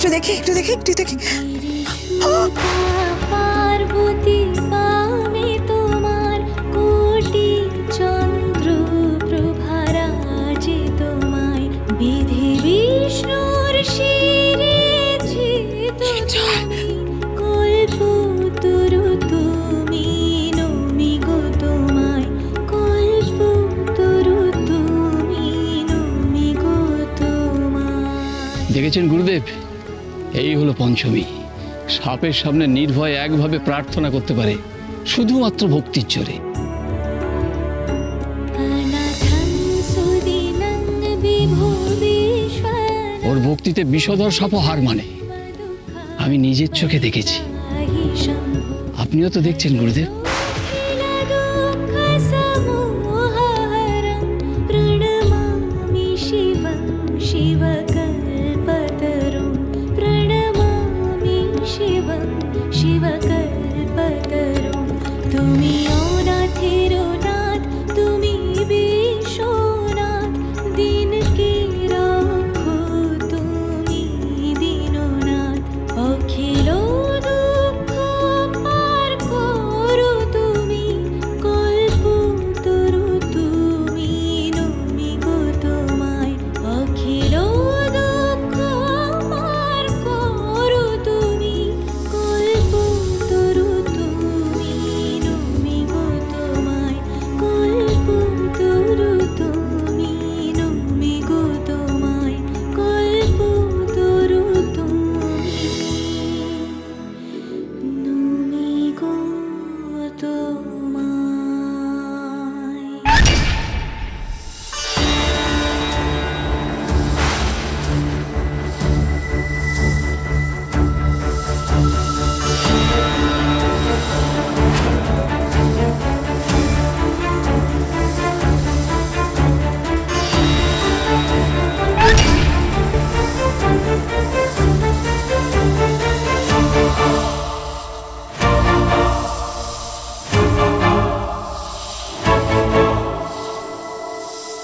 একটু দেখি একটু দেখি একটু দেখি। পার্বতী পামে তোমার কোটি চন্দ্র প্রভারাজে তোমায় বিধি বিষ্ণুর শিরেছি কল্পতরু তুমি নমি গো তোমায় কল্পতরু তুমি নমি গো তোমায়। দেখেছেন গুরুদেব, এই হলো পঞ্চমী। সাপের সামনে নির্ভয় একভাবে প্রার্থনা করতে পারে শুধুমাত্র ভক্তির জোরে। ওর ভক্তিতে বিষধর সাপও হার মানে, আমি নিজের চোখে দেখেছি। আপনিও তো দেখছেন গুরুদেব। তুমি অনাথের নাথ, তুমি বিশ্বনাথ, দিনকে রাখো তুমি দীননাথ, অখিল দুঃখ পার করো তুমি কল্পতরু তুমি নমি গো তোমায়, অখিল দুঃখ পার করো তুমি কল্পতরু তুমি নমি গো তোমায়, কল্পতরু তুমি নমি গো তোমায়, কল্পতরু তুমি নমি গো তোমায়।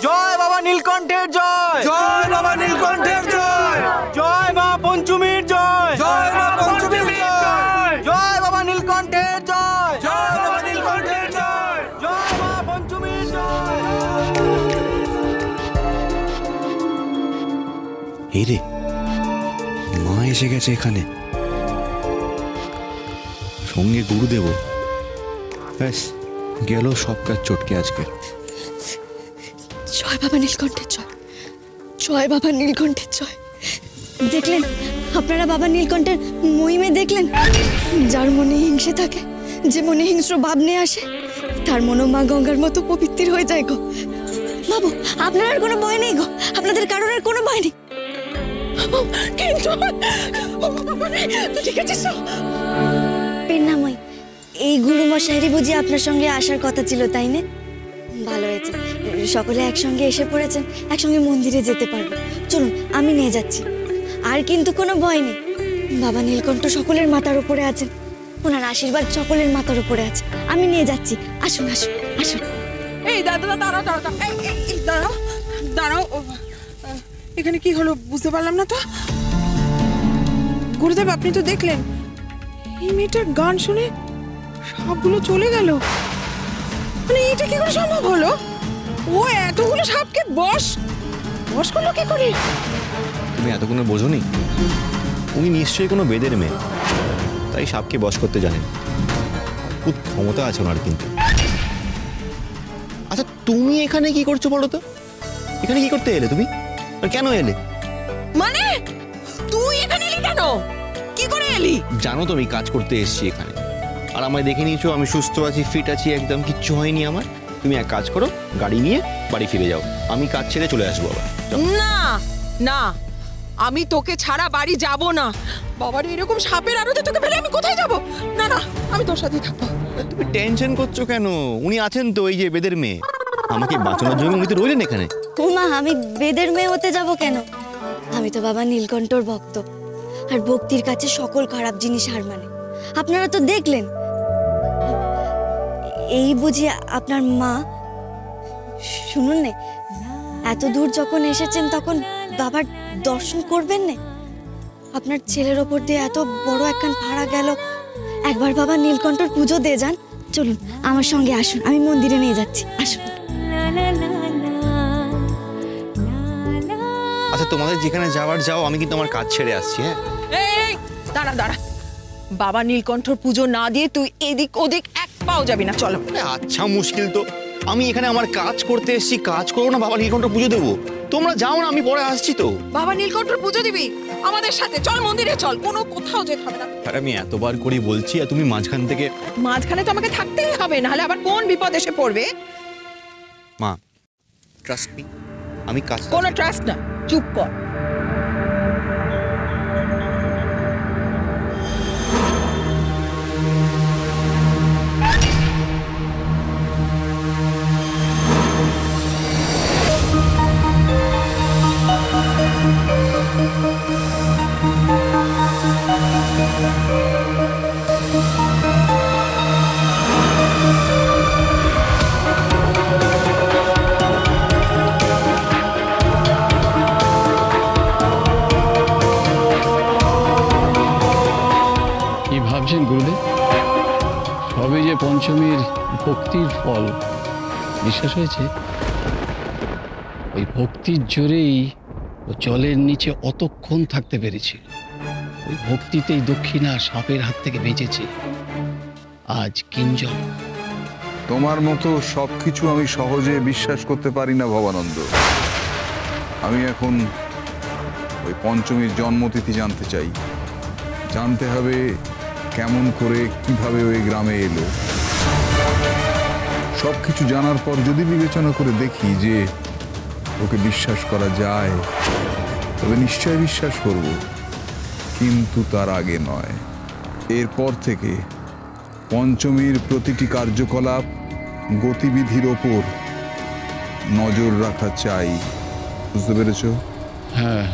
জয় বাবা নীলকণ্ঠের জয়, জয় বাবা নীলকণ্ঠের জয়, জয় মা পঞ্চমীর জয়, জয় মা পঞ্চমীর জয়, জয় বাবা নীলকণ্ঠের জয়, জয় বাবা নীলকণ্ঠের জয়, জয় মা পঞ্চমীর জয়। এই রে, মা এসে গেছে এখানে, সঙ্গে গুরুদেব। ব্যাস গেল সব কাজ চটকে আজকে। জয় বাবা নীলকণ্ঠের জয়, জয় বাবা নীলকণ্ঠের জয়। দেখলেন আপনারা বাবা নীলকণ্ঠের মহিমে দেখলেন? যার মনে হিংসে থাকে, যে মনে হিংস্র ভাব নিয়ে আসে, তার মনও মা গঙ্গার মতো পবিত্র হয়ে যায় গো। বাবু আপনার আর কোনো ভয় নেই গো, আপনাদের কারোর আর কোনো ভয় নেই। ঠিক আছে পেন্নাময়, এই গুরু মশাইরই বুঝি আপনার সঙ্গে আসার কথা ছিল, তাই না? ভালো হয়েছে, সকলে একসঙ্গে এসে পড়েছেন, একসঙ্গে মন্দিরে যেতে পারবো। চলুন আমি নিয়ে যাচ্ছি। আর কিন্তু কোনো ভয় নেই, বাবা নীলকণ্ঠ সকলের মাথার উপরে আছেন, ওনার আশীর্বাদ সকলের মাথার উপরে আছে। আমি নিয়ে যাচ্ছি, আসুন আসুন আসুন। এই দাদা দাঁড়াও দাঁড়াও, এই দাঁড়াও দাঁড়াও, এখানে কি হলো বুঝতে পারলাম না তো। গুরুদেব আপনি তো দেখলেন, এই মেয়েটার গান শুনে সবগুলো চলে গেল, মানে এটা কি করে সম্ভব হলো? ও এতগুলো সাপকে বশ করলো কি করে? তুমি এতক্ষণে বোঝোনি? উনি নিশ্চয়ই কোনো বেদের মেয়ে, তাই সাপকে বশ করতে জানেন। খুব ক্ষমতা আছে ওনার কিন্তু। আচ্ছা তুমি এখানে কি করছো বলো তো? এখানে কি করতে এলে তুমি, আর কেন এলে? মানে তুই এখানে এলি কেন, কি করে এলি? জানো তো আমি কাজ করতে এসেছি এখানে, আর আমায় দেখে নিয়েছো, আমি সুস্থ আছি, ফিট আছি, একদম কিচ্ছু হয়নি আমার। তুমি এক কাজ করো, গাড়ি নিয়ে বাড়ি ফিরে যাও, আমি কাজ ছেড়ে চলে আসবো আবার। না না, আমি তোকে ছাড়া বাড়ি যাব না। বাবার এরকম সাপের আড়তে তোকে ফেলে আমি কোথায় যাব? না না, আমি তোর সাথেই থাকবো। তুমি টেনশন করছো কেন? উনি আছেন তো, এই যে বেদের মেয়ে, আমাকে বাঁচানোর জন্য উনি তো রইলেন এখানে। মা আমি বেদের মেয়ে হতে যাব কেন? আমি তো বাবা নীলকণ্ঠর ভক্ত, আর ভক্তির কাছে সকল খারাপ জিনিস হার মানে। আপনারা তো দেখলেন, এই বুঝি আপনার মা। শুনুন না, এত দূর যখন এসেছেন তখন বাবার দর্শন করবেন না? আপনার ছেলের ওপর দিয়ে এত বড় একখান ভাড়া গেল, একবার বাবা নীলকণ্ঠর পুজো দিয়ে যান। চলুন আমার সঙ্গে আসুন, আমি মন্দিরে নিয়ে যাচ্ছি, আসুন। আচ্ছা তোমাদের যেখানে যাওয়ার যাও, আমি কিন্তু আমার কাজ ছেড়ে আসছি। হ্যাঁ এই দাঁড়া দাঁড়া, বাবা নীলকণ্ঠর পুজো না দিয়ে তুই এদিক ওদিক এক পাও যাবি না, চলো। আচ্ছা মুশকিল তো, আমি এখানে আমার কাজ করতে এসেছি, কাজ করবো না বাবা নীলকণ্ঠ পুজো দেবো? তোমরা যাও না, আমি পরে আসছি তো। বাবা নীলকণ্ঠর পুজো দিবি আমাদের সাথে, চল মন্দিরে চল, কোনো কোথাও যেতে হবে না। আরে আমি এতবার করে বলছি, আর তুমি মাঝখান থেকে। মাঝখানে তো আমাকে থাকতেই হবে, নাহলে আবার কোন বিপদ এসে পড়বে। মা ট্রাস্ট মি, আমি কাজ। কোনো ট্রাস্ট না, চুপ কর। কি ভাবছেন গুরুদেব? সবে যে পঞ্চমীর ভক্তির ফল, বিশ্বাস হয়েছে? ওই ভক্তির জোরেই ও জলের নিচে অতক্ষণ থাকতে পেরেছিল। ওই ভক্তিতেই দক্ষিণা সাপের হাত থেকে বেঁচেছে। আজ কিঞ্জন। তোমার মতো সবকিছু আমি সহজে বিশ্বাস করতে পারি না ভবানন্দ। আমি এখন ওই পঞ্চমীর জন্মতিথি জানতে চাই। জানতে হবে কেমন করে, কিভাবে ওই গ্রামে এলো। সবকিছু জানার পর যদি বিবেচনা করে দেখি যে ওকে বিশ্বাস করা যায়, তবে নিশ্চয় বিশ্বাস করব, কিন্তু তার আগে নয়। এরপর থেকে পঞ্চমীর প্রতিটি কার্যকলাপ, গতিবিধির ওপর নজর রাখা চাই। বুঝতে পেরেছ? হ্যাঁ,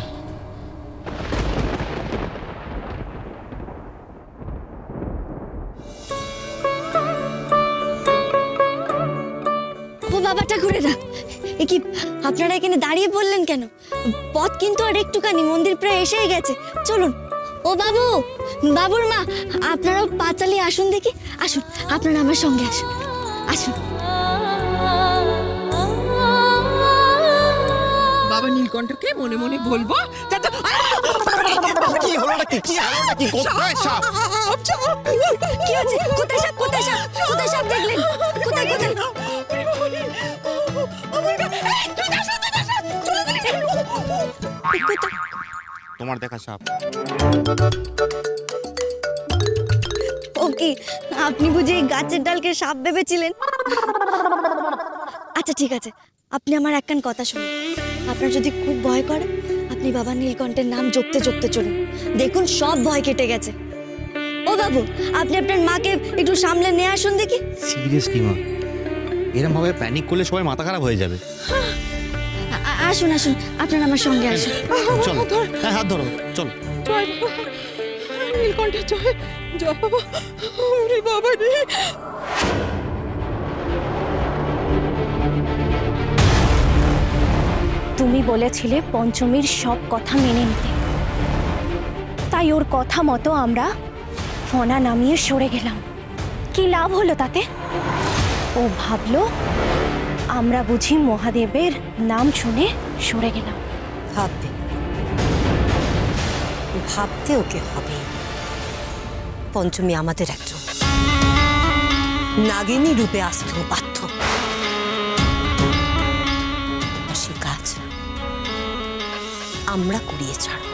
ও বাবা ঠাকুরেরা, এ কি আপনারা এখানে দাঁড়িয়ে পড়লেন কেন? পথ কিন্তু আর একটুখানি, মন্দির প্রায় এসেই গেছে, চলুন। ও বাবু, বাবুর মা, আপনারাও পা চালিয়ে আসুন দেখি, আসুন, আপনারা আমার সঙ্গে আসুন, আসুন। বাবা নীলকণ্ঠকে মনে মনে বলবো, কি হলো নাকি? কি হলো নাকি? কোথায় সাপ? কি হচ্ছে? কোথায় সাপ? কোথায় সাপ? কোথায় সাপ দেখলেন? কোথায় কোথায়? তোমার দেখা সাপ? ও কি, আপনি বুঝি এই গাছের ডালকে সাপ ভেবেছিলেন? আচ্ছা ঠিক আছে, আপনি আমার একখান কথা শুনুন। আপনার যদি খুব ভয় করে, আপনি বাবা নীলকণ্ঠের নাম জপতে জপতে চলুন, দেখুন সব ভয় কেটে গেছে। ও বাবু, আপনি আপনার মাকে একটু সামলে নিয়ে আসুন দেখি। সিরিয়াসলি মা, এরকম ভাবে প্যানিক করলে সবাই মাথা খারাপ হয়ে যাবে। আসুন আসুন, আপনারা আমার সঙ্গে আসুন। চলো, হ্যাঁ হাত ধরো, চলো। জয় বাবা নীলকণ্ঠের জয়, জয় বাবা। ওরে বাবা রে, তুমি বলেছিলে পঞ্চমীর সব কথা মেনে নিতে, তাই ওর কথা মতো আমরা ফনা নামিয়ে সরে গেলাম। কি লাভ হলো তাতে? ও ভাবলো আমরা বুঝি মহাদেবের নাম শুনে সরে গেলাম। ভাববে, ভাবতে ওকে হবে। পঞ্চমী আমাদের একজন, নাগিনী রূপে আসতেও বাধ্য। সে কাজ আমরা করিয়ে ছাড়ব।